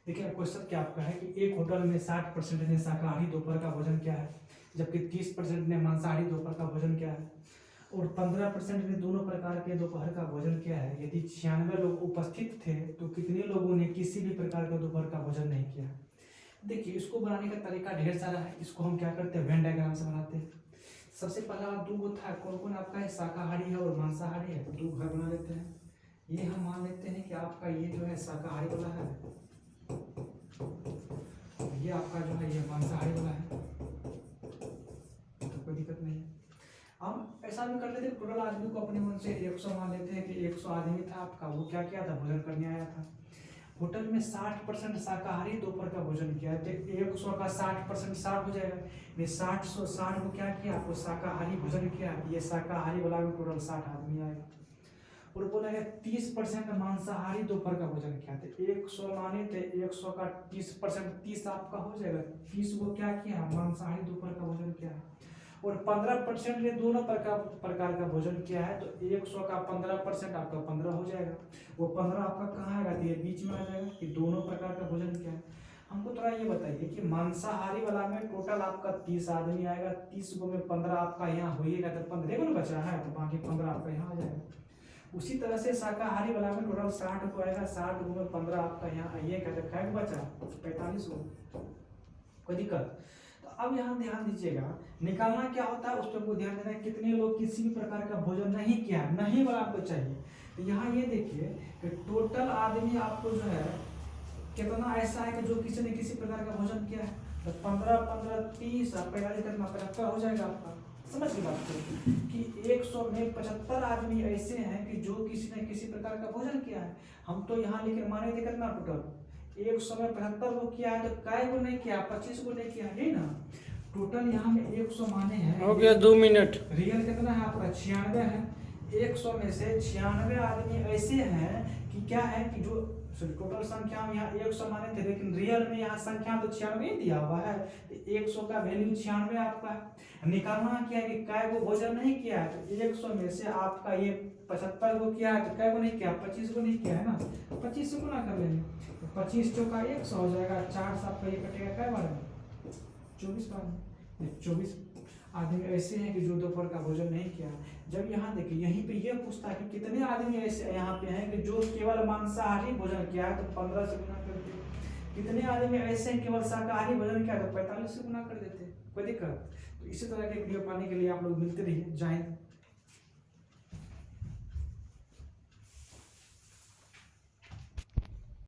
देखिए क्वेश्चन क्या आपका है कि एक होटल में 60% ने शाकाहारी दोपहर का भोजन किया है, जबकि 30% ने मांसाहारी दोपहर का भोजन किया है और 15% ने दोनों प्रकार के दोपहर का भोजन किया है। यदि 96 लोग उपस्थित थे तो कितने लोगों ने किसी भी प्रकार का दोपहर का भोजन नहीं किया? देखिए इसको बनाने का तरीका ढेर सारा है। इसको हम क्या करते हैं, वेन डायग्राम से बनाते हैं। सबसे पहला दो होता है, कौन कौन आपका है, शाकाहारी है और मांसाहारी है। दो घर बना लेते हैं। ये हम मान लेते हैं कि आपका ये जो है शाकाहारी वाला है, ये आपका जो है ये मांसाहारी वाला है, तो कोई दिक्कत नहीं है। हम ऐसा भी कर लेते हैं, टोटल आदमी को अपने मन से 100 मान लेते हैं कि 100 आदमी था आपका, वो क्या किया था, भोजन करने आया था। होटल में 60% शाकाहारी दोपहर का भोजन किया है, तो 100 का 60% 60 हो जाएगा। ये 60 को क्या किया, आपको शाकाहारी भोजन किया, ये शाकाहारी वाला में टोटल 60 आदमी आएगा। और बोला गया 30% मांसाहारी दोपहर का भोजन किया, तो 100 माने थे, 100 का 30% 30 आपका हो जाएगा। 30 को क्या किया, मांसाहारी दोपहर का भोजन किया है। और 15% ने दोनों प्रकार का भोजन किया है, तो 100 का 15% आपका 15 हो जाएगा। वो 15 आपका कहाँ आएगा, तो ये बीच में आ जाएगा कि दोनों प्रकार का भोजन किया है। हमको थोड़ा ये बताइए कि मांसाहारी वाला में टोटल आपका 30 आदमी आएगा, 30 को में 15 आपका यहाँ होइएगा, तो 15 को बचा है, तो बाकी 15 आपका यहाँ आ जाएगा। उसी तरह से शाकाहारी वाला में टोटल 60 को आएगा, 60 को में 15 आपका यहाँ आइएगा, तो कै को बचा, 45 को। कोई दिक्कत? तो अब यहाँ ध्यान दीजिएगा, निकालना क्या होता है उस पर को ध्यान देना है। कितने लोग किसी भी प्रकार का भोजन नहीं किया, नहीं वाला आपको चाहिए। तो यहाँ ये देखिए कि टोटल आदमी आपको जो है कितना ऐसा है कि जो किसी ने किसी प्रकार का भोजन किया है, तो 15 15 30 45 कितना 75 हो जाएगा आपका। समझ गए बात कि 100 में 75 आदमी ऐसे हैं कि जो किसी ने किसी प्रकार का भोजन किया है। हम तो यहाँ लेकर माने थे कितना टोटल 100 में 75 को किया है, तो काय को नहीं किया, 25 को नहीं किया, यही ना। टोटल यहाँ में 100 माने हैं, हो गया 2 मिनट। रियल कितना है आपका 96 है। 100 में से 96 आदमी ऐसे हैं कि क्या है कि जो टोटल संख्या में यहाँ 100 माने थे, लेकिन रियल में यहाँ संख्या तो 96 दिया हुआ है। 100 का वैल्यू 96 आपका है। निकालना क्या है कि काय को भोजन नहीं किया है, तो 100 में से आपका ये 75 को किया है, तो काय को नहीं किया, 25 को नहीं किया है ना, 25 से गुना कर लेंगे, तो 25 चौका 100 हो जाएगा। 4 से आपका ये कटेगा काय बार में, 24 बार में। 24 आदमी ऐसे हैं कि जो दोपहर का भोजन नहीं किया। जब यहाँ देखिए यहीं पे ये पूछता है कि कितने आदमी ऐसे यहाँ पे हैं कि जो केवल मांसाहारी भोजन किया है, तो 15 से गुना कर देते। कितने आदमी ऐसे हैं केवल शाकाहारी भोजन किया, तो 45 से गुना कर देते। कोई दिक्कत? तो इसी तरह के वीडियो पाने के लिए आप लोग मिलते रहिए। जय हिंद।